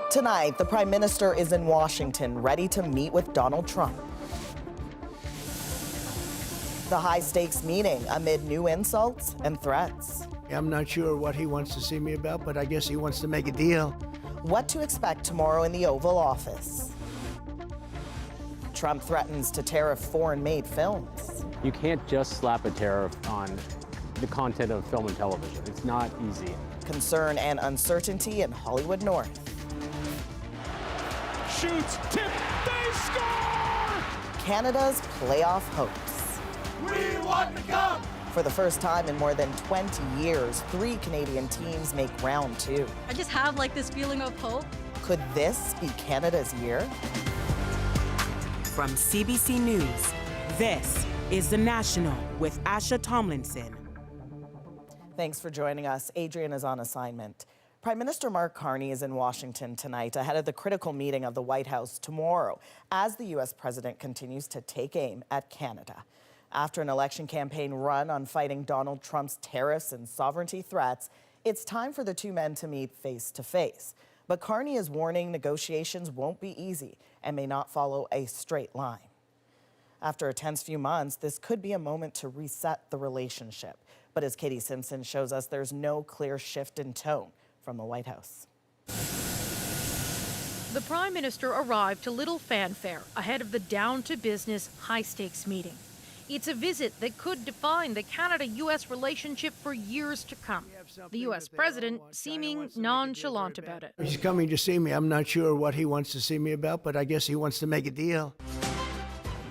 Tonight, the Prime Minister is in Washington, ready to meet with Donald Trump. The high-stakes meeting amid new insults and threats. I'm not sure what he wants to see me about, but I guess he wants to make a deal. What to expect tomorrow in the Oval Office. Trump threatens to tariff foreign-made films. You can't just slap a tariff on the content of film and television. It's not easy. Concern and uncertainty in Hollywood North. Shoots, tip, they score! Canada's playoff hopes. We want the cup! For the first time in more than 20 years, 3 Canadian teams make round 2. I just have this feeling of hope. Could this be Canada's year? From CBC News, this is The National with Asha Tomlinson. Thanks for joining us. Adrian is on assignment. Prime Minister Mark Carney is in Washington tonight ahead of the critical meeting of the White House tomorrow as the U.S. president continues to take aim at Canada. After an election campaign run on fighting Donald Trump's tariffs and sovereignty threats, it's time for the two men to meet face to face. But Carney is warning negotiations won't be easy and may not follow a straight line. After a tense few months, this could be a moment to reset the relationship. But as Katie Simpson shows us, there's no clear shift in tone from the White House. The Prime Minister arrived to little fanfare ahead of the down-to-business, high-stakes meeting. It's a visit that could define the Canada-U.S. relationship for years to come. The U.S. president seeming nonchalant about it. He's coming to see me. I'm not sure what he wants to see me about, but I guess he wants to make a deal.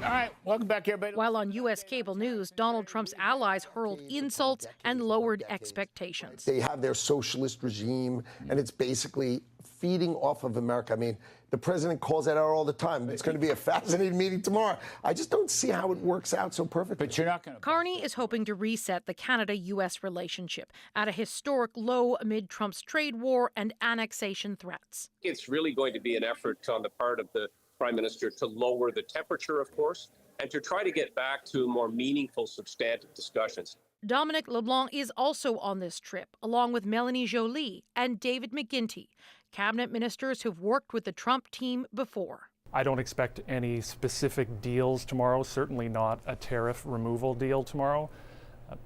All right, welcome back, everybody. While on U.S. cable news, Donald Trump's allies hurled insults and lowered expectations. They have their socialist regime, and it's basically feeding off of America. I mean, the president calls that out all the time. It's going to be a fascinating meeting tomorrow. I just don't see how it works out so perfectly. But you're not going to. Carney is hoping to reset the Canada-U.S. relationship at a historic low amid Trump's trade war and annexation threats. It's really going to be an effort on the part of the Prime Minister to lower the temperature, of course, and to try to get back to more meaningful, substantive discussions. Dominic LeBlanc is also on this trip, along with Melanie Joly and David McGuinty, cabinet ministers who've worked with the Trump team before. I don't expect any specific deals tomorrow, certainly not a tariff removal deal tomorrow.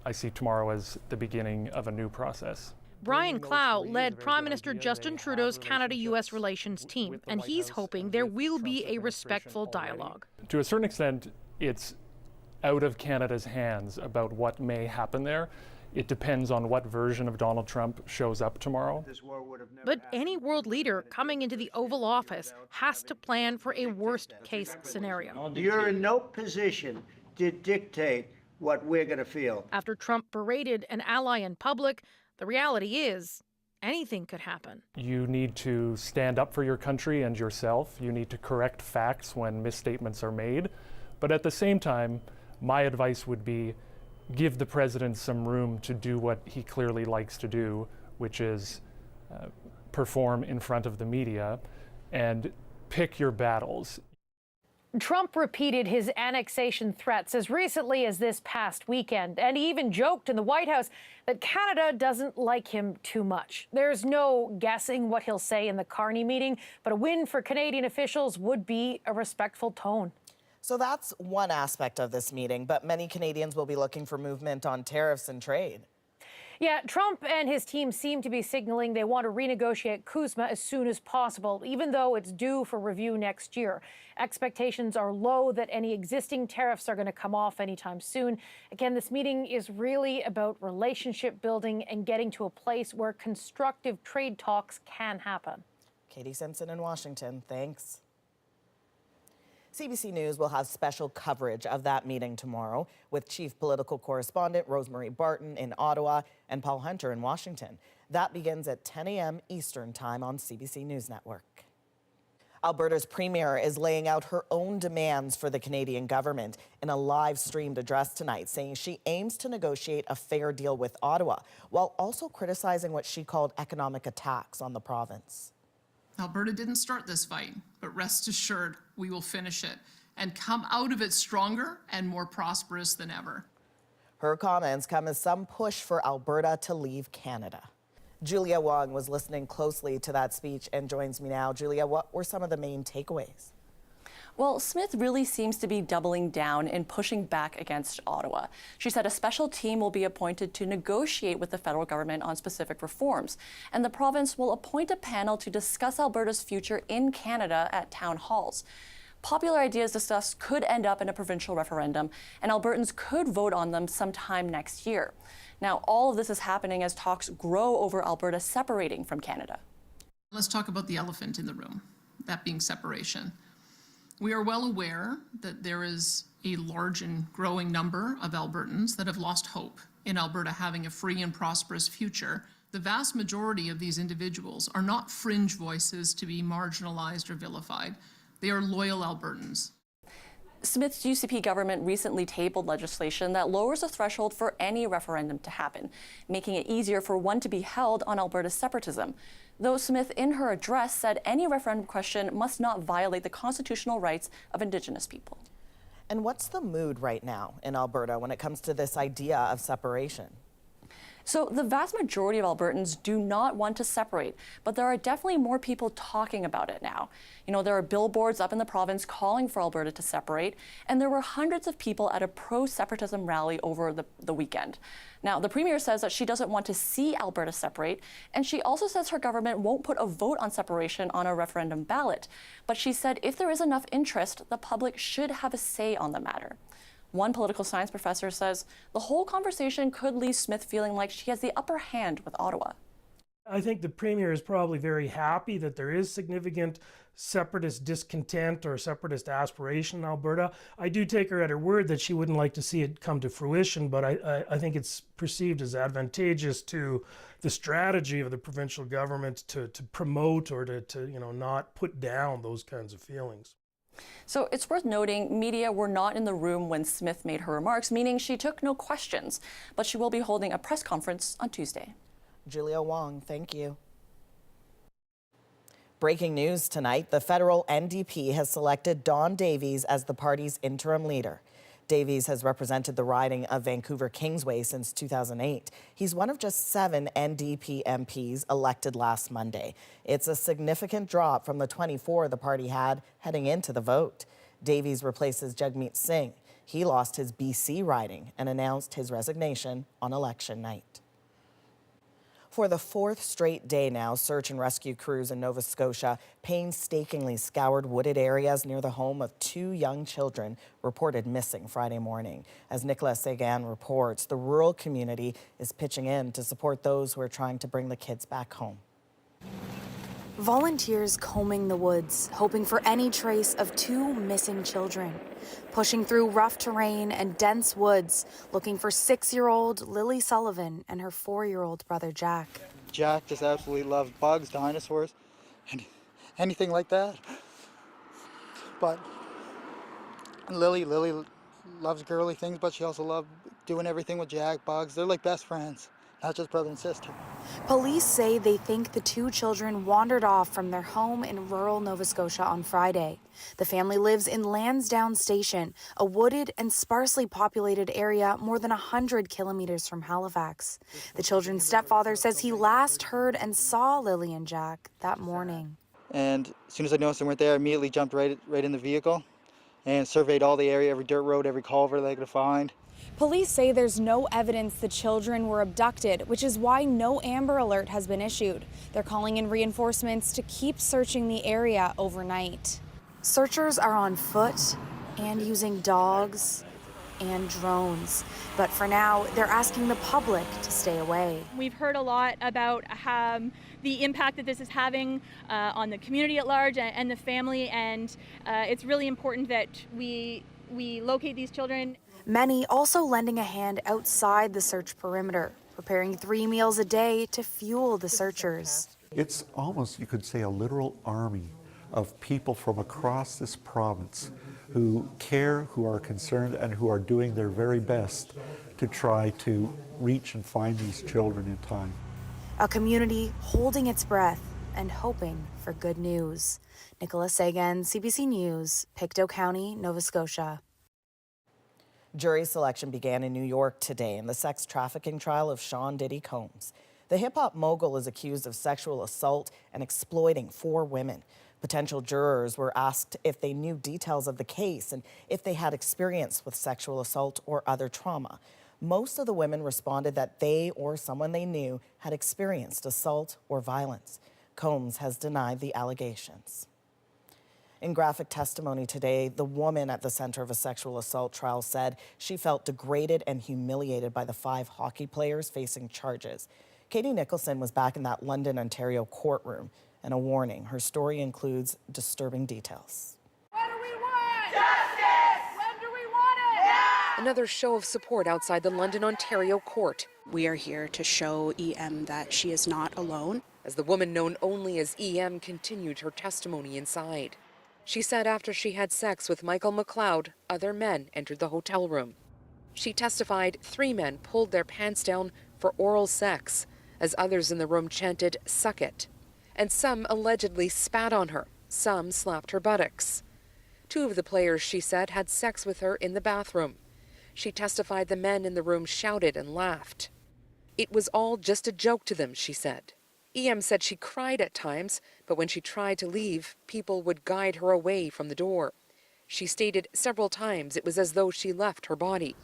I see tomorrow as the beginning of a new process. Brian Clow led Prime Minister Justin Trudeau's Canada-U.S. relations team, and he's hoping there will be a respectful dialogue. To a certain extent, it's out of Canada's hands about what may happen there. It depends on what version of Donald Trump shows up tomorrow. But any world leader coming into the Oval Office has to plan for a worst-case scenario. You're in no position to dictate what we're going to feel. After Trump berated an ally in public, the reality is anything could happen. You need to stand up for your country and yourself. You need to correct facts when misstatements are made. But at the same time, my advice would be give the president some room to do what he clearly likes to do, which is perform in front of the media and pick your battles. Trump repeated his annexation threats as recently as this past weekend, and he even joked in the White House that Canada doesn't like him too much. There's no guessing what he'll say in the Carney meeting, but a win for Canadian officials would be a respectful tone. So that's one aspect of this meeting, but many Canadians will be looking for movement on tariffs and trade. Yeah, Trump and his team seem to be signaling they want to renegotiate CUSMA as soon as possible, even though it's due for review next year. Expectations are low that any existing tariffs are going to come off anytime soon. Again, this meeting is really about relationship building and getting to a place where constructive trade talks can happen. Katie Simpson in Washington, thanks. CBC News will have special coverage of that meeting tomorrow with Chief Political Correspondent Rosemary Barton in Ottawa and Paul Hunter in Washington. That begins at 10 a.m. Eastern Time on CBC News Network. Alberta's Premier is laying out her own demands for the Canadian government in a live-streamed address tonight, saying she aims to negotiate a fair deal with Ottawa, while also criticizing what she called economic attacks on the province. Alberta didn't start this fight, but rest assured we will finish it and come out of it stronger and more prosperous than ever. Her comments come as some push for Alberta to leave Canada. Julia Wong was listening closely to that speech and joins me now. Julia, what were some of the main takeaways? Well, Smith really seems to be doubling down and pushing back against Ottawa. She said a special team will be appointed to negotiate with the federal government on specific reforms, and the province will appoint a panel to discuss Alberta's future in Canada at town halls. Popular ideas discussed could end up in a provincial referendum, and Albertans could vote on them sometime next year. Now, all of this is happening as talks grow over Alberta separating from Canada. Let's talk about the elephant in the room, that being separation. We are well aware that there is a large and growing number of Albertans that have lost hope in Alberta having a free and prosperous future. The vast majority of these individuals are not fringe voices to be marginalized or vilified. They are loyal Albertans. Smith's UCP government recently tabled legislation that lowers the threshold for any referendum to happen, making it easier for one to be held on Alberta's separatism. Though Smith, in her address, said any referendum question must not violate the constitutional rights of Indigenous people. And what's the mood right now in Alberta when it comes to this idea of separation? So the vast majority of Albertans do not want to separate, but there are definitely more people talking about it now. You know, there are billboards up in the province calling for Alberta to separate, and there were hundreds of people at a pro-separatism rally over the weekend. Now, the Premier says that she doesn't want to see Alberta separate, and she also says her government won't put a vote on separation on a referendum ballot. But she said if there is enough interest, the public should have a say on the matter. One political science professor says the whole conversation could leave Smith feeling like she has the upper hand with Ottawa. I think the Premier is probably very happy that there is significant separatist discontent or separatist aspiration in Alberta. I do take her at her word that she wouldn't like to see it come to fruition, but I think it's perceived as advantageous to the strategy of the provincial government to promote or to not put down those kinds of feelings. So it's worth noting media were not in the room when Smith made her remarks, meaning she took no questions, but she will be holding a press conference on Tuesday. Julia Wong, thank you. Breaking news tonight, the federal NDP has selected Don Davies as the party's interim leader. Davies has represented the riding of Vancouver Kingsway since 2008. He's one of just 7 NDP MPs elected last Monday. It's a significant drop from the 24 the party had heading into the vote. Davies replaces Jagmeet Singh. He lost his BC riding and announced his resignation on election night. For the 4th straight day now, search and rescue crews in Nova Scotia painstakingly scoured wooded areas near the home of 2 young children reported missing Friday morning. As Nicola Sagan reports, the rural community is pitching in to support those who are trying to bring the kids back home. Volunteers combing the woods, hoping for any trace of 2 missing children. Pushing through rough terrain and dense woods, looking for 6-year-old Lily Sullivan and her 4-year-old brother Jack. Jack just absolutely loves bugs, dinosaurs, and anything like that. But Lily loves girly things, but she also loves doing everything with Jack, bugs. They're like best friends, not just brother and sister. Police say they think the 2 children wandered off from their home in rural Nova Scotia on Friday. The family lives in Lansdowne Station, a wooded and sparsely populated area more than 100 kilometers from Halifax. The children's stepfather says he last heard and saw Lily and Jack that morning. And as soon as I noticed they weren't there, I immediately jumped right in the vehicle and surveyed all the area, every dirt road, every culvert I could find. Police say there's no evidence the children were abducted, which is why no Amber Alert has been issued. They're calling in reinforcements to keep searching the area overnight. Searchers are on foot and using dogs and drones. But for now, they're asking the public to stay away. We've heard a lot about the impact that this is having on the community at large and the family, and it's really important that we locate these children. Many also lending a hand outside the search perimeter, preparing 3 meals a day to fuel the searchers. It's almost, you could say, a literal army of people from across this province who care, who are concerned, and who are doing their very best to try to reach and find these children in time. A community holding its breath and hoping for good news. Nicola Sagan, CBC News, Pictou County, Nova Scotia. Jury selection began in New York today in the sex trafficking trial of Diddy Combs. The hip-hop mogul is accused of sexual assault and exploiting 4 women. Potential jurors were asked if they knew details of the case and if they had experience with sexual assault or other trauma. Most of the women responded that they or someone they knew had experienced assault or violence. Combs has denied the allegations. In graphic testimony today, the woman at the center of a sexual assault trial said she felt degraded and humiliated by the 5 hockey players facing charges. Katie Nicholson was back in that London, Ontario courtroom, and a warning. Her story includes disturbing details. What do we want? Justice! When do we want it? Now! Another show of support outside the London, Ontario court. We are here to show EM that she is not alone. As the woman known only as EM continued her testimony inside. She said after she had sex with Michael McLeod, other men entered the hotel room. She testified 3 men pulled their pants down for oral sex, as others in the room chanted, "Suck it." And some allegedly spat on her. Some slapped her buttocks. 2 of the players, she said, had sex with her in the bathroom. She testified the men in the room shouted and laughed. It was all just a joke to them, she said. EM said she cried at times, but when she tried to leave, people would guide her away from the door. She stated several times it was as though she left her body.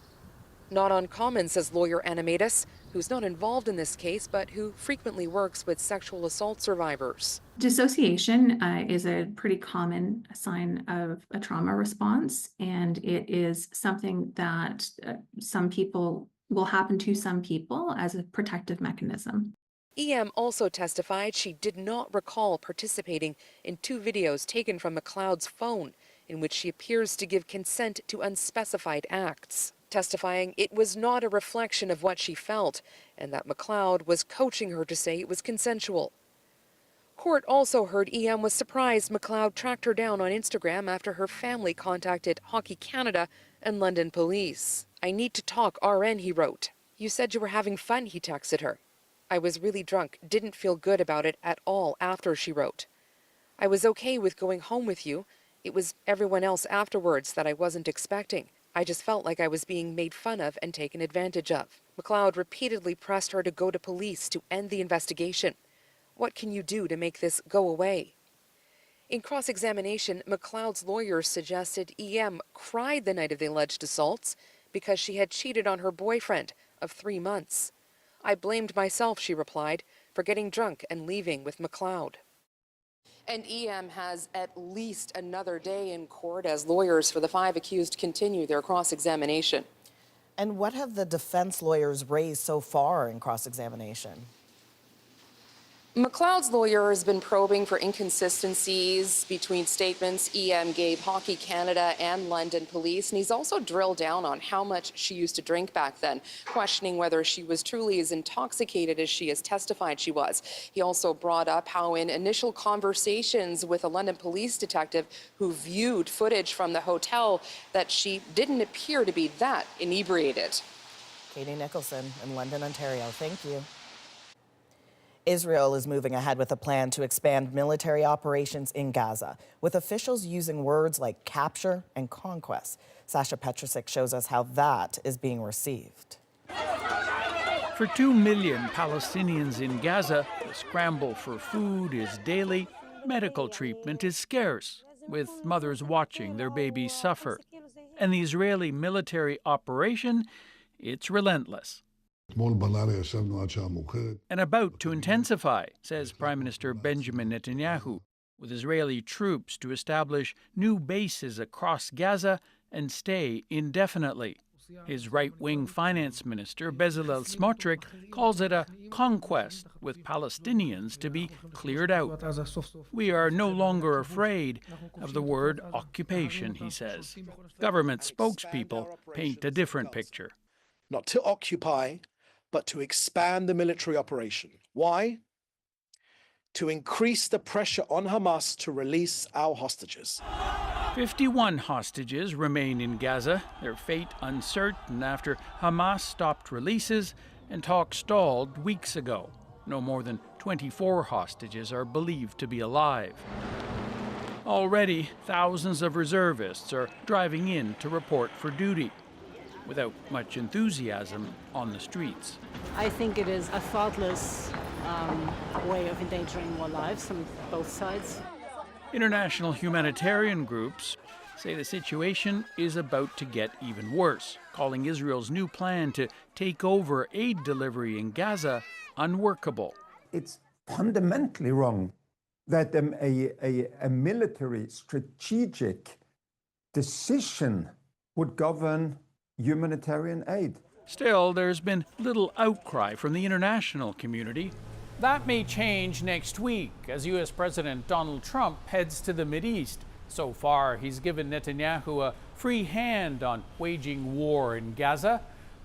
Not uncommon, says lawyer Animatus, who's not involved in this case, but who frequently works with sexual assault survivors. Dissociation is a pretty common sign of a trauma response, and it is something that some people will happen to some people as a protective mechanism. EM also testified she did not recall participating in 2 videos taken from McLeod's phone in which she appears to give consent to unspecified acts, testifying it was not a reflection of what she felt and that McLeod was coaching her to say it was consensual. Court also heard EM was surprised McLeod tracked her down on Instagram after her family contacted Hockey Canada and London police. "I need to talk, RN," he wrote. "You said you were having fun," he texted her. "I was really drunk, didn't feel good about it at all after," she wrote. "I was okay with going home with you. It was everyone else afterwards that I wasn't expecting. I just felt like I was being made fun of and taken advantage of." McLeod repeatedly pressed her to go to police to end the investigation. What can you do to make this go away? In cross-examination, McLeod's lawyers suggested EM cried the night of the alleged assaults because she had cheated on her boyfriend of 3 months. "I blamed myself," she replied, "for getting drunk and leaving with McLeod." And EM has at least another day in court as lawyers for the 5 accused continue their cross-examination. And what have the defense lawyers raised so far in cross-examination? McLeod's lawyer has been probing for inconsistencies between statements EM gave Hockey Canada and London police, and he's also drilled down on how much she used to drink back then, questioning whether she was truly as intoxicated as she has testified she was. He also brought up how in initial conversations with a London police detective who viewed footage from the hotel that she didn't appear to be that inebriated. Katie Nicholson in London, Ontario. Thank you. Israel is moving ahead with a plan to expand military operations in Gaza, with officials using words like capture and conquest. Sasha Petrusik shows us how that is being received. For 2 million Palestinians in Gaza, the scramble for food is daily. Medical treatment is scarce, with mothers watching their babies suffer. And the Israeli military operation, it's relentless. And about to intensify, says Prime Minister Benjamin Netanyahu, with Israeli troops to establish new bases across Gaza and stay indefinitely. His right-wing finance minister, Bezalel Smotrich, calls it a conquest, with Palestinians to be cleared out. We are no longer afraid of the word occupation, he says. Government spokespeople paint a different picture. Not to occupy, but to expand the military operation. Why? To increase the pressure on Hamas to release our hostages. 51 hostages remain in Gaza, their fate uncertain after Hamas stopped releases and talks stalled weeks ago. No more than 24 hostages are believed to be alive. Already, thousands of reservists are driving in to report for duty. without much enthusiasm on the streets. I think it is a thoughtless way of endangering more lives on both sides. International humanitarian groups say the situation is about to get even worse, calling Israel's new plan to take over aid delivery in Gaza unworkable. It's fundamentally wrong that a military strategic decision would govern humanitarian aid. Still, there's been little outcry from the international community. That may change next week as U.S. President Donald Trump heads to the Mideast. So far, he's given Netanyahu a free hand on waging war in Gaza.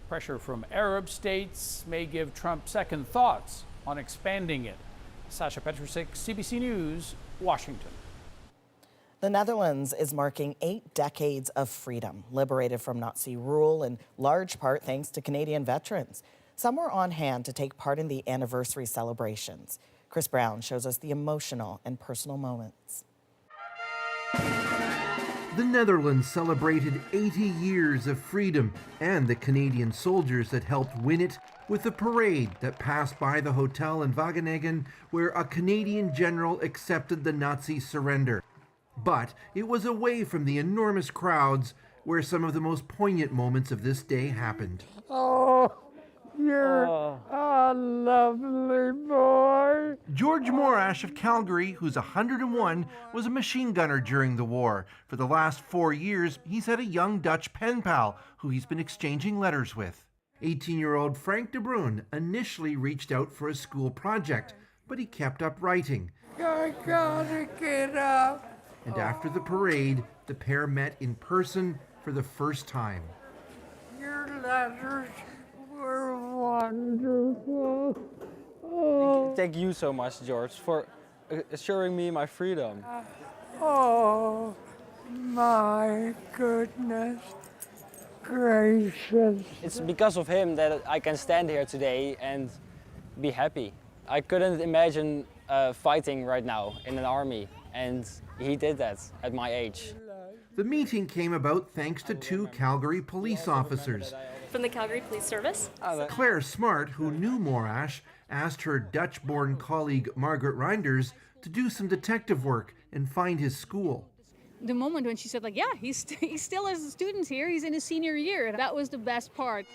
Pressure from Arab states may give Trump second thoughts on expanding it. Sasha Petrusik, CBC News, Washington. The Netherlands is marking 8 decades of freedom, liberated from Nazi rule in large part thanks to Canadian veterans. Some were on hand to take part in the anniversary celebrations. Chris Brown shows us the emotional and personal moments. The Netherlands celebrated 80 years of freedom and the Canadian soldiers that helped win it with a parade that passed by the hotel in Wageningen where a Canadian general accepted the Nazi surrender. But it was away from the enormous crowds where some of the most poignant moments of this day happened. Oh, you're a lovely boy. George Morash of Calgary, who's 101, was a machine gunner during the war. For the last 4 years, he's had a young Dutch pen pal who he's been exchanging letters with. 18-year-old Frank de Bruin initially reached out for a school project, but he kept up writing. I gotta get up. And after the parade, the pair met in person for the first time. Your letters were wonderful. Oh. Thank you so much, George, for assuring me my freedom. Oh, my goodness gracious. It's because of him that I can stand here today and be happy. I couldn't imagine fighting right now in an army, and he did that at my age. The meeting came about thanks to 2 Calgary police officers. From the Calgary Police Service. Claire Smart, who knew Morash, asked her Dutch-born colleague Margaret Reinders to do some detective work and find his school. The moment when she said, like, yeah, he still has students here, he's in his senior year, that was the best part.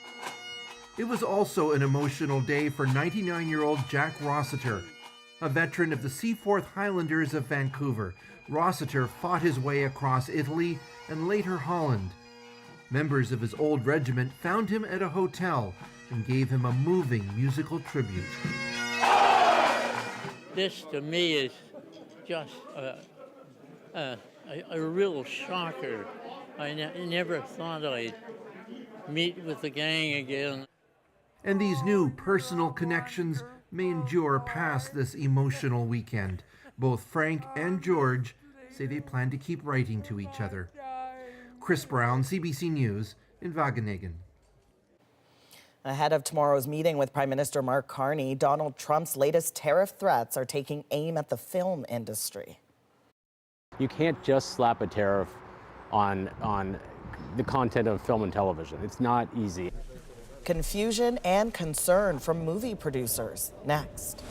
It was also an emotional day for 99-year-old Jack Rossiter, a veteran of the Seaforth Highlanders of Vancouver. Rossiter fought his way across Italy and later Holland. Members of his old regiment found him at a hotel and gave him a moving musical tribute. This to me is just a real shocker. I never thought I'd meet with the gang again. And these new personal connections may endure past this emotional weekend. Both Frank and George say they plan to keep writing to each other. Chris Brown, CBC News, in Wageningen. Ahead of tomorrow's meeting with Prime Minister Mark Carney, Donald Trump's latest tariff threats are taking aim at the film industry. You can't just slap a tariff on the content of film and television. It's not easy. Confusion and concern from movie producers. Next.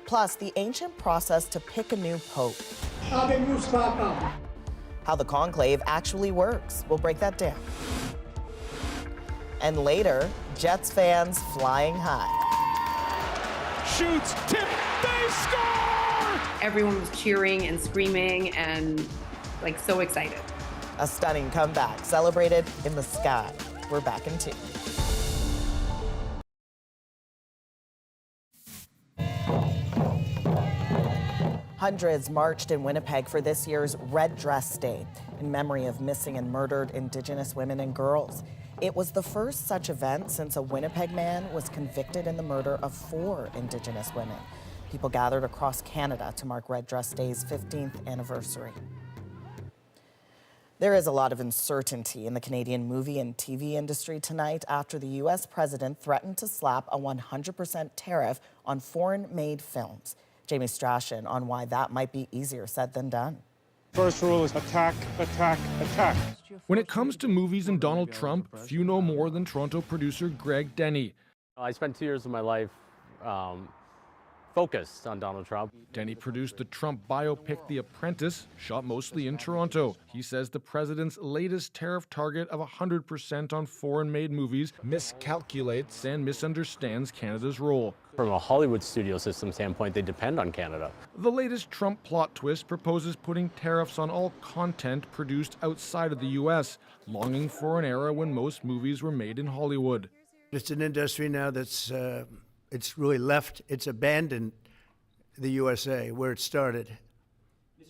Plus, the ancient process to pick a new pope. How the conclave actually works. We'll break that down. And later, Jets fans flying high. Shoots, tip, they score! Everyone was cheering and screaming and like so excited. A stunning comeback celebrated in the sky. We're back in 2. Hundreds marched in Winnipeg for this year's Red Dress Day in memory of missing and murdered Indigenous women and girls. It was the first such event since a Winnipeg man was convicted in the murder of 4 Indigenous women. People gathered across Canada to mark Red Dress Day's 15th anniversary. There is a lot of uncertainty in the Canadian movie and TV industry tonight after the U.S. president threatened to slap a 100% tariff on foreign-made films. Jamie Strachan on why that might be easier said than done. First rule is attack, attack, attack. When it comes to movies and Donald Trump, few know more than Toronto producer Greg Denny. I spent 2 years of my life focused on Donald Trump. Denny produced the Trump biopic The Apprentice, shot mostly in Toronto. He says the president's latest tariff target of 100% on foreign-made movies miscalculates and misunderstands Canada's role. From a Hollywood studio system standpoint, they depend on Canada. The latest Trump plot twist proposes putting tariffs on all content produced outside of the U.S., longing for an era when most movies were made in Hollywood. It's an industry now that's it's really left, it's abandoned the USA where it started.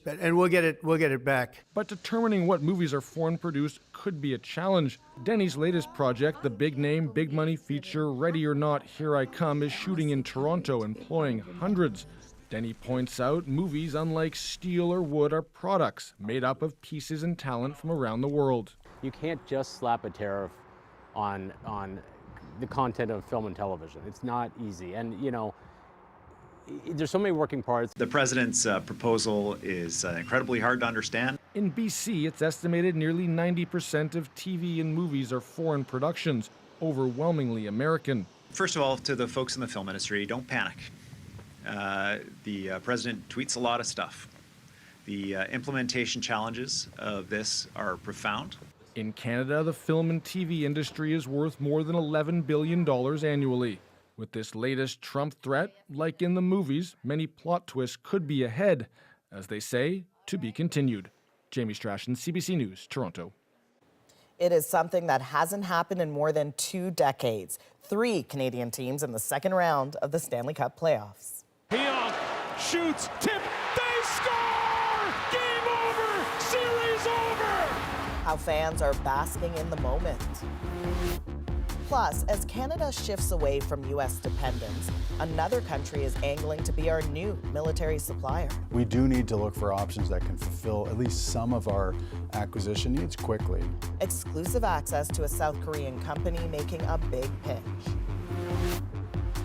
And we'll get it back. But determining what movies are foreign produced could be a challenge. Denny's latest project, the big name, big money feature Ready or Not, Here I Come, is shooting in Toronto, employing hundreds. Denny points out movies, unlike steel or wood, are products made up of pieces and talent from around the world. You can't just slap a tariff on the content of film and television. It's not easy. And, you know, there's so many working parts. The president's proposal is incredibly hard to understand. In BC, it's estimated nearly 90% of TV and movies are foreign productions, overwhelmingly American. First of all, to the folks in the film industry, don't panic. The president tweets a lot of stuff. The implementation challenges of this are profound. In Canada, the film and TV industry is worth more than $11 billion annually. With this latest Trump threat, like in the movies, many plot twists could be ahead. As they say, to be continued. Jamie Strachan, CBC News, Toronto. It is something that hasn't happened in more than 2 decades. 3 Canadian teams in the second round of the Stanley Cup playoffs. Pionk shoots, tip, they score! Game over! Series over! How fans are basking in the moment. Plus, as Canada shifts away from U.S. dependence, another country is angling to be our new military supplier. We do need to look for options that can fulfill at least some of our acquisition needs quickly. Exclusive access to a South Korean company making a big pitch.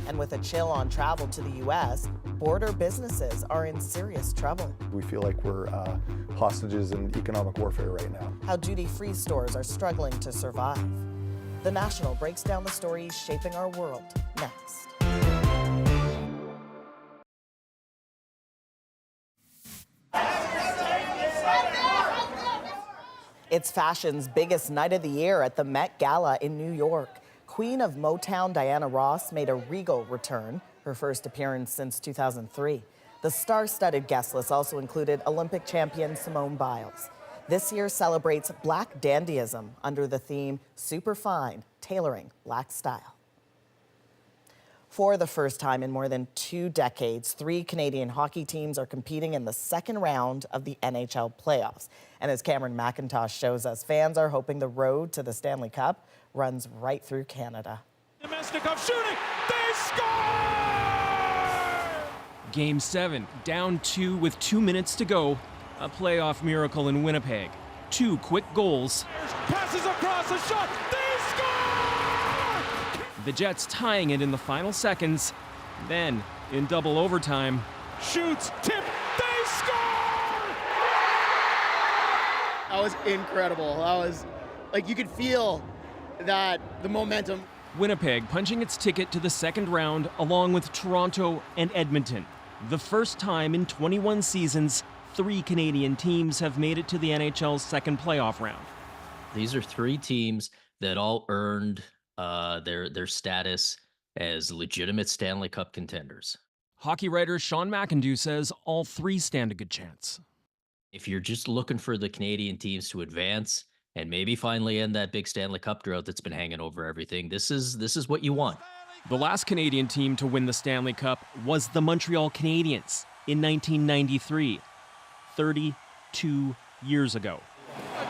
And with a chill on travel to the U.S., border businesses are in serious trouble. We feel like we're hostages in economic warfare right now. How duty-free stores are struggling to survive. The National breaks down the stories shaping our world next. It's fashion's biggest night of the year at the Met Gala in New York. Queen of Motown Diana Ross made a regal return, her first appearance since 2003. The star-studded guest list also included Olympic champion Simone Biles. This year celebrates Black dandyism under the theme Super Fine, Tailoring Black Style. For the first time in more than 2 decades, 3 Canadian hockey teams are competing in the second round of the NHL playoffs. And as Cameron McIntosh shows us, fans are hoping the road to the Stanley Cup runs right through Canada. Domestikov shooting, they score! Game 7, down 2 with 2 minutes to go. A playoff miracle in Winnipeg. 2 quick goals. Passes across the shot, they score! The Jets tying it in the final seconds. Then, in double overtime. Shoots, tip, they score! That was incredible. That was, like, you could feel that, the momentum. Winnipeg punching its ticket to the second round along with Toronto and Edmonton. The first time in 21 seasons 3 Canadian teams have made it to the NHL's second playoff round. These are 3 teams that all earned their status as legitimate Stanley Cup contenders. Hockey writer Sean McIndoe says all 3 stand a good chance. If you're just looking for the Canadian teams to advance and maybe finally end that big Stanley Cup drought that's been hanging over everything, this is what you want. The last Canadian team to win the Stanley Cup was the Montreal Canadiens in 1993. 32 years ago.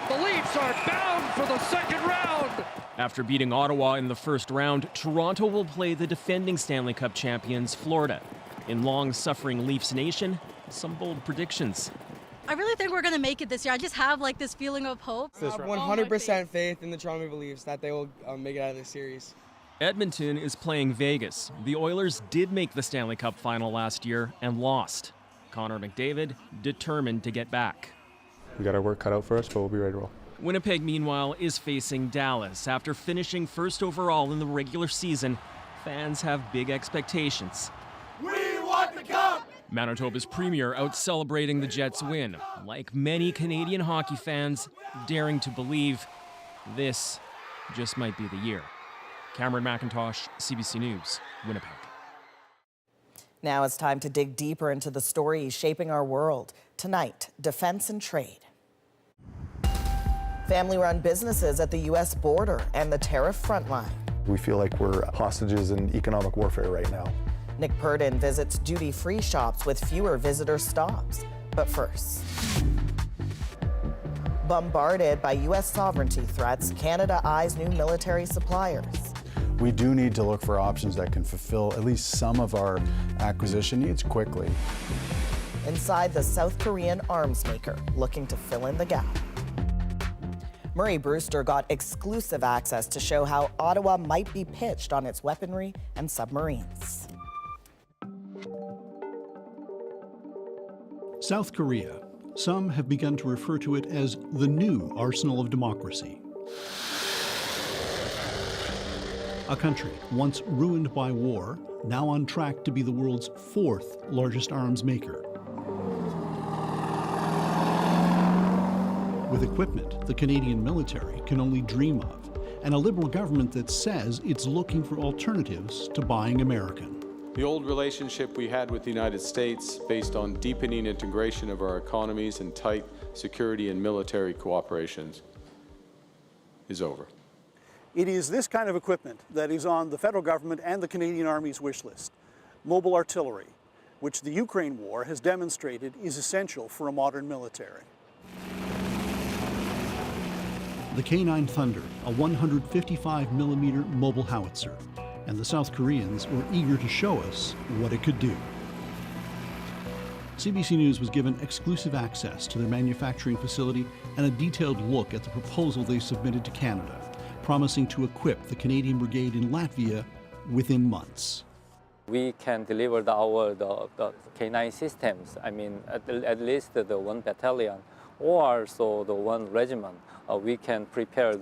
The Leafs are bound for the second round. After beating Ottawa in the first round, Toronto will play the defending Stanley Cup champions, Florida. In long-suffering Leafs Nation, some bold predictions. I really think we're going to make it this year. I just have like this feeling of hope. I have 100% faith in the Toronto Maple Leafs that they will make it out of this series. Edmonton is playing Vegas. The Oilers did make the Stanley Cup final last year and lost. Connor McDavid determined to get back. We got our work cut out for us, but we'll be ready to roll. Winnipeg, meanwhile, is facing Dallas. After finishing first overall in the regular season, fans have big expectations. We want the cup! Manitoba's premier out celebrating the Jets' win. Like many Canadian hockey fans, daring to believe this just might be the year. Cameron McIntosh, CBC News, Winnipeg. Now it's time to dig deeper into the stories shaping our world. Tonight, defense and trade. Family-run businesses at the U.S. border and the tariff frontline. We feel like we're hostages in economic warfare right now. Nick Purdon visits duty-free shops with fewer visitor stops. But first, bombarded by U.S. sovereignty threats, Canada eyes new military suppliers. We do need to look for options that can fulfill at least some of our acquisition needs quickly. Inside the South Korean arms maker, looking to fill in the gap. Murray Brewster got exclusive access to show how Ottawa might be pitched on its weaponry and submarines. South Korea. Some have begun to refer to it as the new arsenal of democracy. A country once ruined by war, now on track to be the world's fourth largest arms maker. With equipment the Canadian military can only dream of, and a Liberal government that says it's looking for alternatives to buying American. The old relationship we had with the United States, based on deepening integration of our economies and tight security and military cooperations, is over. It is this kind of equipment that is on the federal government and the Canadian Army's wish list. Mobile artillery, which the Ukraine war has demonstrated is essential for a modern military. The K9 Thunder, a 155mm mobile howitzer, and the South Koreans were eager to show us what it could do. CBC News was given exclusive access to their manufacturing facility and a detailed look at the proposal they submitted to Canada, promising to equip the Canadian Brigade in Latvia within months. We can deliver the K9 systems, I mean, at least the 1 battalion or also the 1 regiment. We can prepare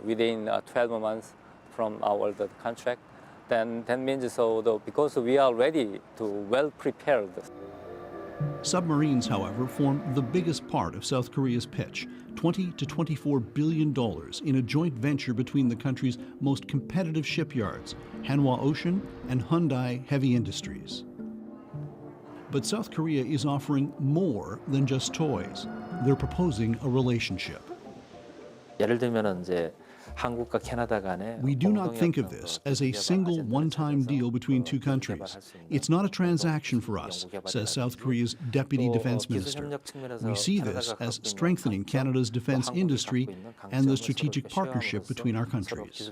within 12 months from the contract. Then that means because we are ready to well prepared. Submarines, however, form the biggest part of South Korea's pitch, $20 to $24 billion in a joint venture between the country's most competitive shipyards, Hanwha Ocean and Hyundai Heavy Industries. But South Korea is offering more than just toys. They're proposing a relationship. We do not think of this as a single one-time deal between two countries. It's not a transaction for us, says South Korea's Deputy Defense Minister. We see this as strengthening Canada's defense industry and the strategic partnership between our countries.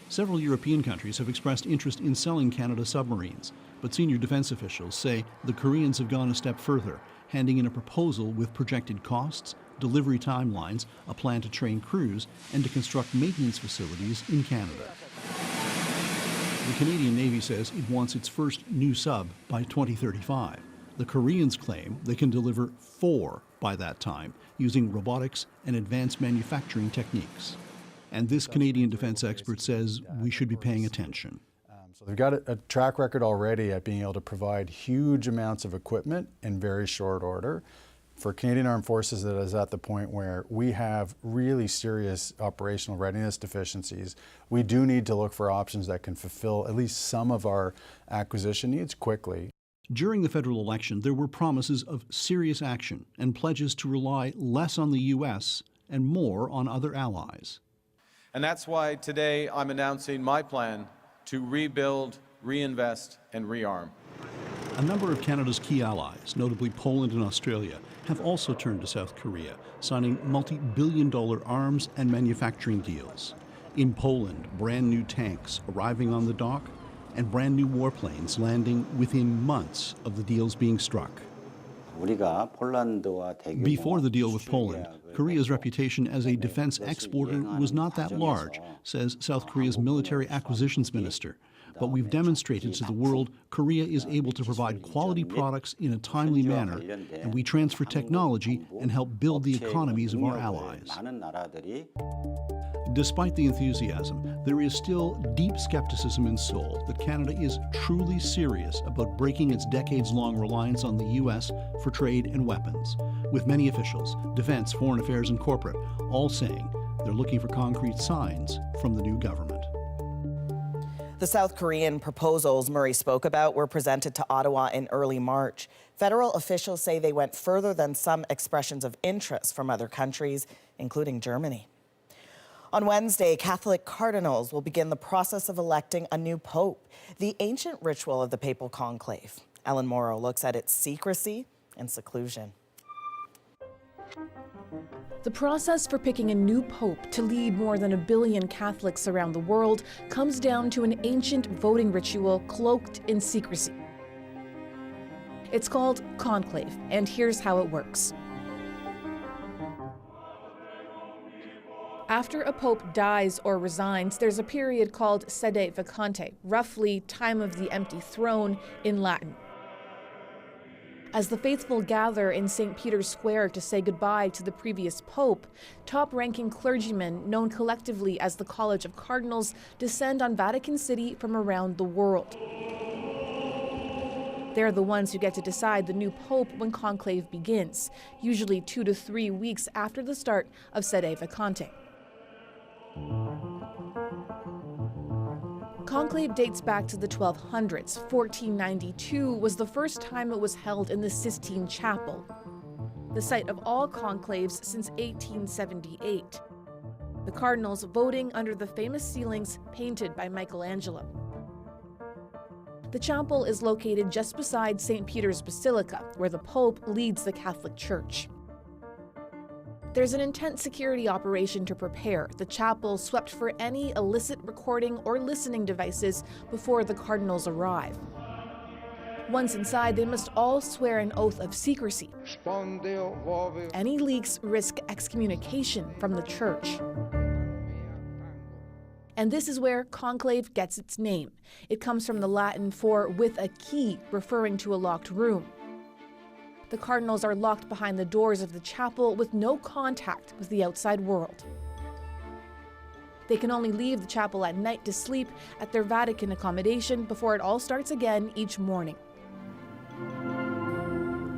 Several European countries have expressed interest in selling Canada submarines, but senior defense officials say the Koreans have gone a step further, handing in a proposal with projected costs, delivery timelines, a plan to train crews, and to construct maintenance facilities in Canada. The Canadian Navy says it wants its first new sub by 2035. The Koreans claim they can deliver 4 by that time, using robotics and advanced manufacturing techniques. And this Canadian defense expert says we should be paying attention. So they've got a track record already at being able to provide huge amounts of equipment in very short order. For Canadian Armed Forces, that is at the point where we have really serious operational readiness deficiencies, we do need to look for options that can fulfill at least some of our acquisition needs quickly. During the federal election, there were promises of serious action and pledges to rely less on the U.S. and more on other allies. And that's why today I'm announcing my plan to rebuild, reinvest, and rearm. A number of Canada's key allies, notably Poland and Australia, have also turned to South Korea, signing multi-billion-dollar arms and manufacturing deals. In Poland, brand new tanks arriving on the dock and brand new warplanes landing within months of the deals being struck. Before the deal with Poland, Korea's reputation as a defense exporter was not that large, says South Korea's military acquisitions minister. But we've demonstrated to the world Korea is able to provide quality products in a timely manner, and we transfer technology and help build the economies of our allies. Despite the enthusiasm, there is still deep skepticism in Seoul that Canada is truly serious about breaking its decades-long reliance on the U.S. for trade and weapons, with many officials, defense, foreign affairs, and corporate, all saying they're looking for concrete signs from the new government. The South Korean proposals Murray spoke about were presented to Ottawa in early March. Federal officials say they went further than some expressions of interest from other countries, including Germany. On Wednesday, Catholic cardinals will begin the process of electing a new pope, the ancient ritual of the Papal Conclave. Ellen Morrow looks at its secrecy and seclusion. The process for picking a new pope to lead more than 1 billion Catholics around the world comes down to an ancient voting ritual cloaked in secrecy. It's called conclave, and here's how it works. After a pope dies or resigns, there's a period called sede vacante, roughly time of the empty throne in Latin. As the faithful gather in St. Peter's Square to say goodbye to the previous pope, top-ranking clergymen, known collectively as the College of Cardinals, descend on Vatican City from around the world. They're the ones who get to decide the new pope when conclave begins, usually 2 to 3 weeks after the start of sede vacante. Conclave dates back to the 1200s. 1492 was the first time it was held in the Sistine Chapel, the site of all conclaves since 1878. The cardinals voting under the famous ceilings painted by Michelangelo. The chapel is located just beside St. Peter's Basilica, where the Pope leads the Catholic Church. There's an intense security operation to prepare. The chapel swept for any illicit recording or listening devices before the cardinals arrive. Once inside, they must all swear an oath of secrecy. Any leaks risk excommunication from the church. And this is where conclave gets its name. It comes from the Latin for with a key, referring to a locked room. The cardinals are locked behind the doors of the chapel with no contact with the outside world. They can only leave the chapel at night to sleep at their Vatican accommodation before it all starts again each morning.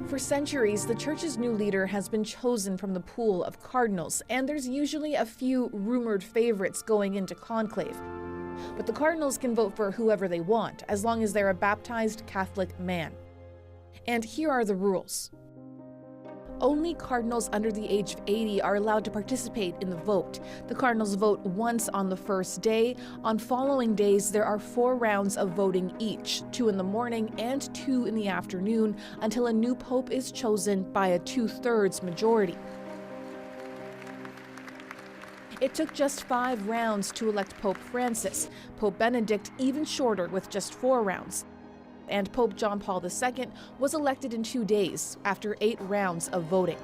For centuries, the church's new leader has been chosen from the pool of cardinals, and there's usually a few rumored favorites going into conclave. But the cardinals can vote for whoever they want, as long as they're a baptized Catholic man. And here are the rules. Only cardinals under the age of 80 are allowed to participate in the vote. The cardinals vote once on the first day. On following days, there are 4 rounds of voting each, 2 in the morning and 2 in the afternoon, until a new pope is chosen by a 2/3 majority. It took just 5 rounds to elect Pope Francis. Pope Benedict even shorter with just 4 rounds. And Pope John Paul II was elected in 2 days after 8 rounds of voting.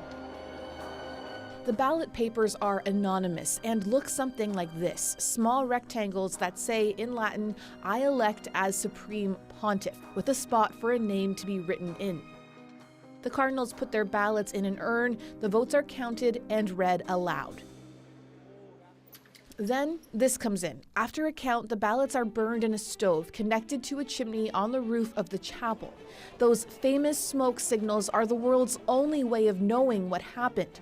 The ballot papers are anonymous and look something like this, small rectangles that say in Latin, "I elect as Supreme Pontiff," with a spot for a name to be written in. The cardinals put their ballots in an urn, the votes are counted and read aloud. Then this comes in. After a count, the ballots are burned in a stove connected to a chimney on the roof of the chapel. Those famous smoke signals are the world's only way of knowing what happened.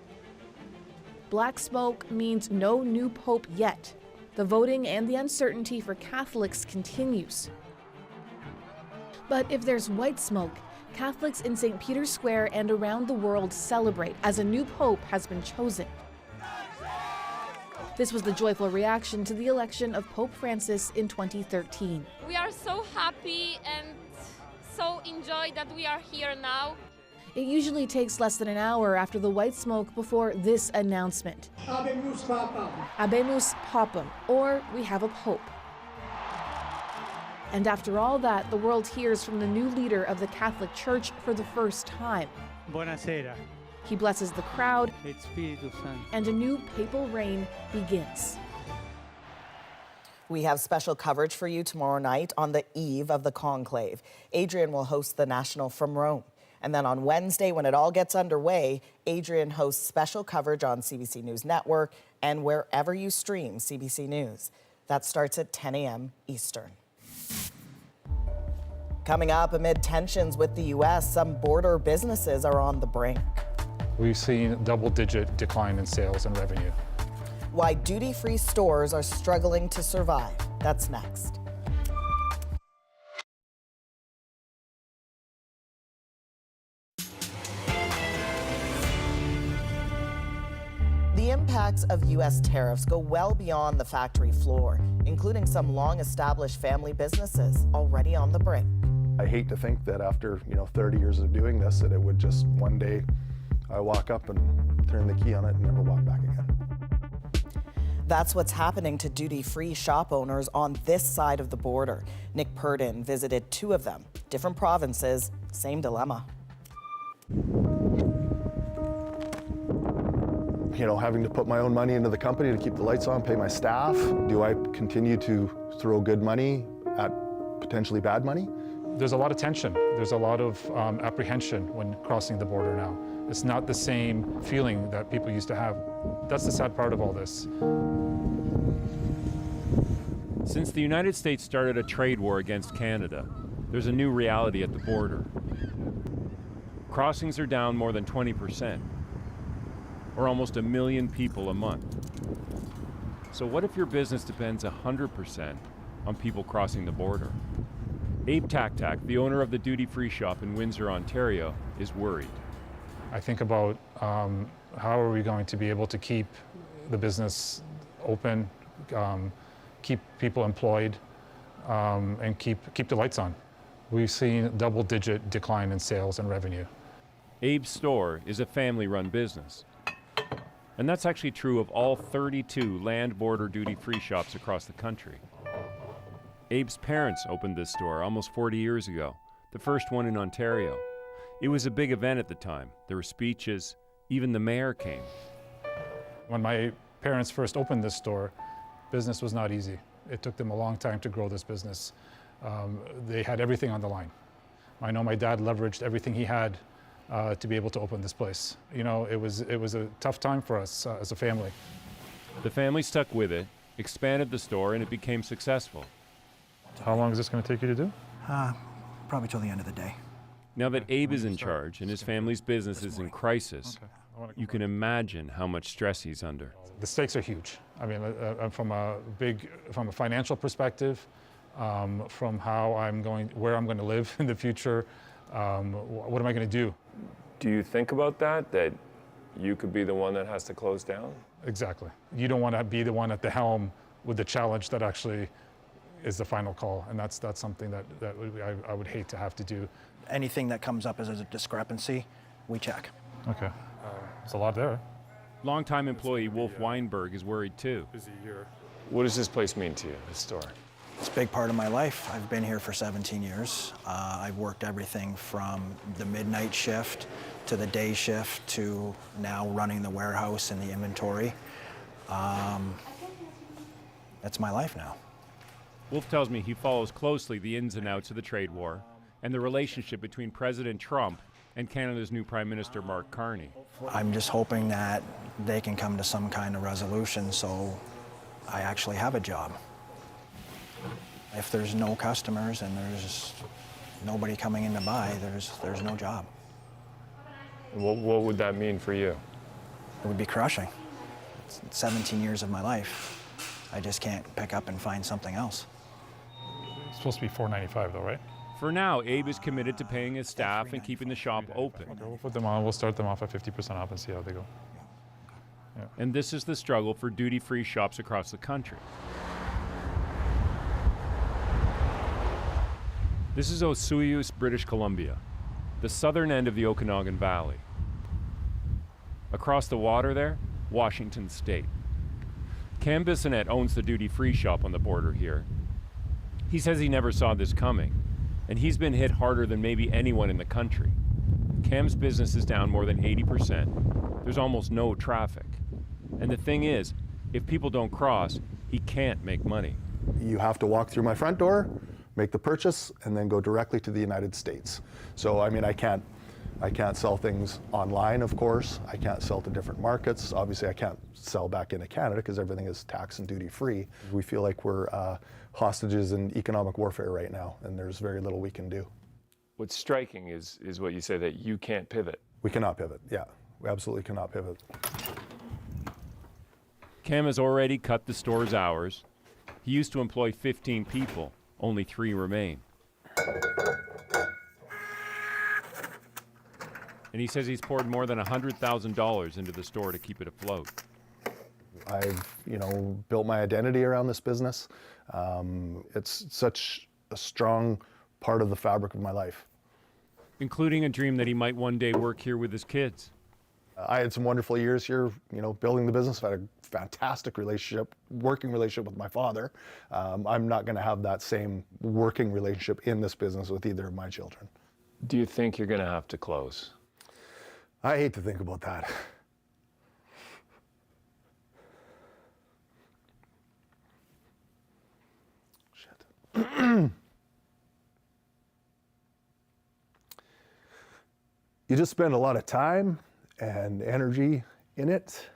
Black smoke means no new pope yet. The voting and the uncertainty for Catholics continues. But if there's white smoke, Catholics in St. Peter's Square and around the world celebrate as a new pope has been chosen. This was the joyful reaction to the election of Pope Francis in 2013. We are so happy and so enjoyed that we are here now. It usually takes less than an hour after the white smoke before this announcement. Habemus Papam. Habemus Papam, or we have a pope. And after all that, the world hears from the new leader of the Catholic Church for the first time. Buonasera. He blesses the crowd, Et Spiritu Santo. and a new papal reign begins. We have special coverage for you tomorrow night on the eve of the conclave. Adrian will host the National from Rome. And then on Wednesday, when it all gets underway, Adrian hosts special coverage on CBC News Network and wherever you stream CBC News. That starts at 10 a.m. Eastern. Coming up, amid tensions with the U.S., some border businesses are on the brink. We've seen a double-digit decline in sales and revenue. Why duty-free stores are struggling to survive. That's next. The impacts of U.S. tariffs go well beyond the factory floor, including some long-established family businesses already on the brink. I hate to think that after 30 years of doing this, that it would just one day I walk up and turn the key on it and never walk back again. That's what's happening to duty-free shop owners on this side of the border. Nick Purdon visited two of them, different provinces, same dilemma. Having to put my own money into the company to keep the lights on, pay my staff. Do I continue to throw good money at potentially bad money? There's a lot of tension. There's a lot of apprehension when crossing the border now. It's not the same feeling that people used to have. That's the sad part of all this. Since the United States started a trade war against Canada, there's a new reality at the border. Crossings are down more than 20%, or almost 1 million people a month. So what if your business depends 100% on people crossing the border? Abe Tak, the owner of the duty-free shop in Windsor, Ontario, is worried. I think about how are we going to be able to keep the business open, keep people employed, and keep the lights on. We've seen a double-digit decline in sales and revenue. Abe's store is a family-run business. And that's actually true of all 32 land border duty-free shops across the country. Abe's parents opened this store almost 40 years ago, the first one in Ontario. It was a big event at the time. There were speeches, even the mayor came. When my parents first opened this store, business was not easy. It took them a long time to grow this business. They had everything on the line. I know my dad leveraged everything he had to be able to open this place. It was a tough time for us as a family. The family stuck with it, expanded the store, and it became successful. How long is this going to take you to do? Probably till the end of the day. Now that Abe is in charge and his family's business is in crisis, you can imagine how much stress he's under. The stakes are huge. I mean, from a financial perspective, from where I'm going to live in the future, what am I going to do? Do you think about that you could be the one that has to close down? Exactly. You don't want to be the one at the helm with the challenge that actually is the final call, and that's something that I would hate to have to do. Anything that comes up as a discrepancy, we check. Okay. There's a lot there. Longtime employee Wolf Weinberg is worried too. Busy year. What does this place mean to you, this store? It's a big part of my life. I've been here for 17 years. I've worked everything from the midnight shift to the day shift to now running the warehouse and the inventory. That's my life now. Wolf tells me he follows closely the ins and outs of the trade war and the relationship between President Trump and Canada's new Prime Minister Mark Carney. I'm just hoping that they can come to some kind of resolution so I actually have a job. If there's no customers and there's nobody coming in to buy, there's no job. What would that mean for you? It would be crushing. It's 17 years of my life. I just can't pick up and find something else. It's supposed to be $4.95 though, right? For now, Abe is committed to paying his staff and keeping the shop open. Okay, we'll put them on. We'll start them off at 50% off and see how they go. Yeah. And this is the struggle for duty-free shops across the country. This is Osoyoos, British Columbia, the southern end of the Okanagan Valley. Across the water there, Washington State. Cam Bissonnette owns the duty-free shop on the border here. He says he never saw this coming, and he's been hit harder than maybe anyone in the country. Cam's business is down more than 80%. There's almost no traffic. And the thing is, if people don't cross, he can't make money. You have to walk through my front door, make the purchase, and then go directly to the United States. So, I mean, I can't sell things online, of course. I can't sell to different markets. Obviously, I can't sell back into Canada because everything is tax and duty free. We feel like we're hostages in economic warfare right now, and there's very little we can do. What's striking is what you say, that you can't pivot. We cannot pivot, yeah. We absolutely cannot pivot. Cam has already cut the store's hours. He used to employ 15 people. Only 3 remain. And he says he's poured more than $100,000 into the store to keep it afloat. I've, built my identity around this business. It's such a strong part of the fabric of my life. Including a dream that he might one day work here with his kids. I had some wonderful years here, building the business. I had a fantastic working relationship with my father. I'm not going to have that same working relationship in this business with either of my children. Do you think you're going to have to close? I hate to think about that. Shit. You just spend a lot of time and energy in it.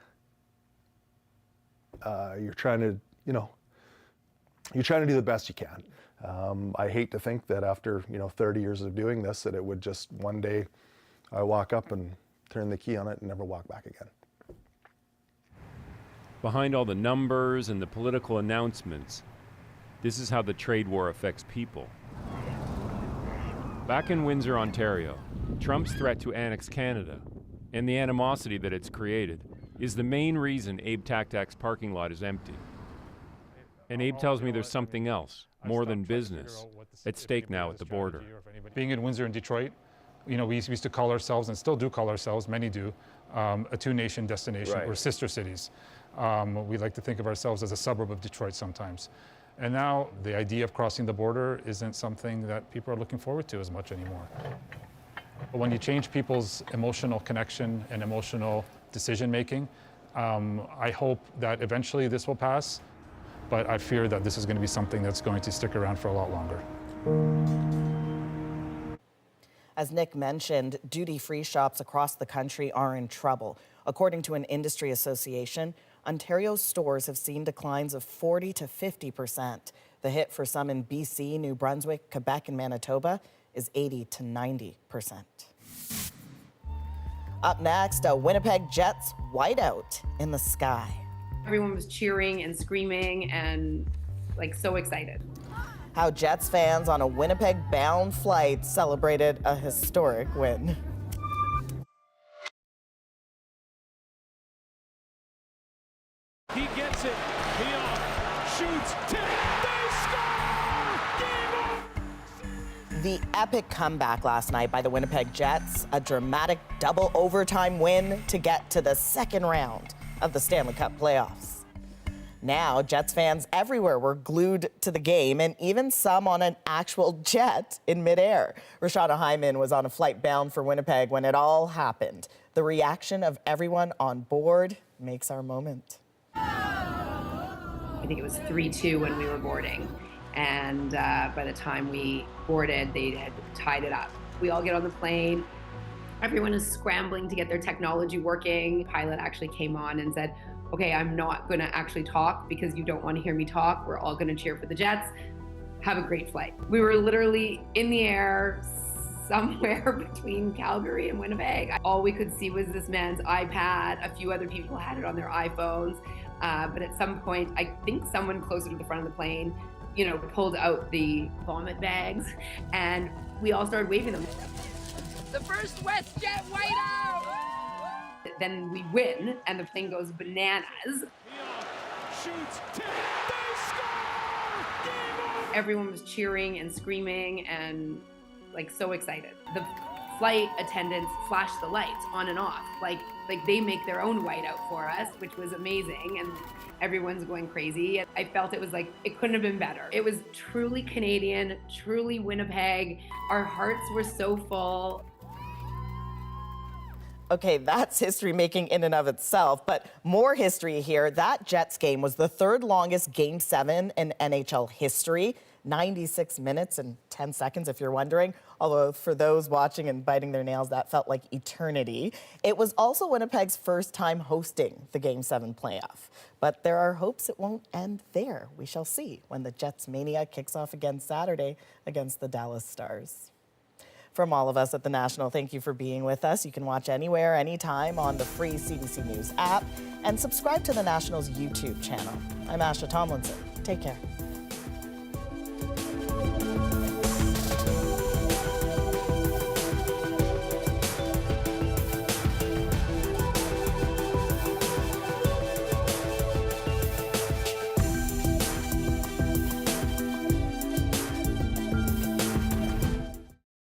You're trying to do the best you can. I hate to think that after 30 years of doing this, that it would just one day I walk up and turn the key on it and never walk back again. Behind all the numbers and the political announcements, this is how the trade war affects people. Back in Windsor, Ontario, Trump's threat to annex Canada and the animosity that it's created is the main reason Abe Taktak's parking lot is empty. And Abe tells me there's something else, more than business, at stake now at the border. Being in Windsor and Detroit, we used to call ourselves, and still do call ourselves, many do, a two-nation destination. Right. We're sister cities. We like to think of ourselves as a suburb of Detroit sometimes. And now the idea of crossing the border isn't something that people are looking forward to as much anymore. But when you change people's emotional connection and emotional decision-making, I hope that eventually this will pass, but I fear that this is going to be something that's going to stick around for a lot longer. As Nick mentioned, duty-free shops across the country are in trouble. According to an industry association, Ontario's stores have seen declines of 40 to 50%. The hit for some in BC, New Brunswick, Quebec, and Manitoba is 80 to 90%. Up next, a Winnipeg Jets whiteout in the sky. Everyone was cheering and screaming and so excited. How Jets fans on a Winnipeg-bound flight celebrated a historic win. He gets it. He shoots. Tip. They score. Game over. The epic comeback last night by the Winnipeg Jets, a dramatic double overtime win to get to the second round of the Stanley Cup playoffs. Now, Jets fans everywhere were glued to the game, and even some on an actual jet in midair. Rashada Hyman was on a flight bound for Winnipeg when it all happened. The reaction of everyone on board makes our moment. I think it was 3-2 when we were boarding. And by the time we boarded, they had tied it up. We all get on the plane. Everyone is scrambling to get their technology working. Pilot actually came on and said, okay, I'm not gonna actually talk because you don't want to hear me talk. We're all gonna cheer for the Jets. Have a great flight. We were literally in the air somewhere between Calgary and Winnipeg. All we could see was this man's iPad. A few other people had it on their iPhones. But at some point, I think someone closer to the front of the plane, pulled out the vomit bags, and we all started waving them. The first WestJet whiteout! Then we win, and the plane goes bananas. Shoots. Tip. They score. Game over. Everyone was cheering and screaming and so excited. The flight attendants flashed the lights on and off, like they make their own whiteout for us, which was amazing, and everyone's going crazy. I felt it was it couldn't have been better. It was truly Canadian, truly Winnipeg. Our hearts were so full. Okay, that's history making in and of itself, but more history here. That Jets game was the third longest Game 7 in NHL history, 96 minutes and 10 seconds, if you're wondering. Although for those watching and biting their nails, that felt like eternity. It was also Winnipeg's first time hosting the Game 7 playoff. But there are hopes it won't end there. We shall see when the Jets mania kicks off again Saturday against the Dallas Stars. From all of us at The National, thank you for being with us. You can watch anywhere, anytime on the free CBC News app and subscribe to The National's YouTube channel. I'm Asha Tomlinson. Take care.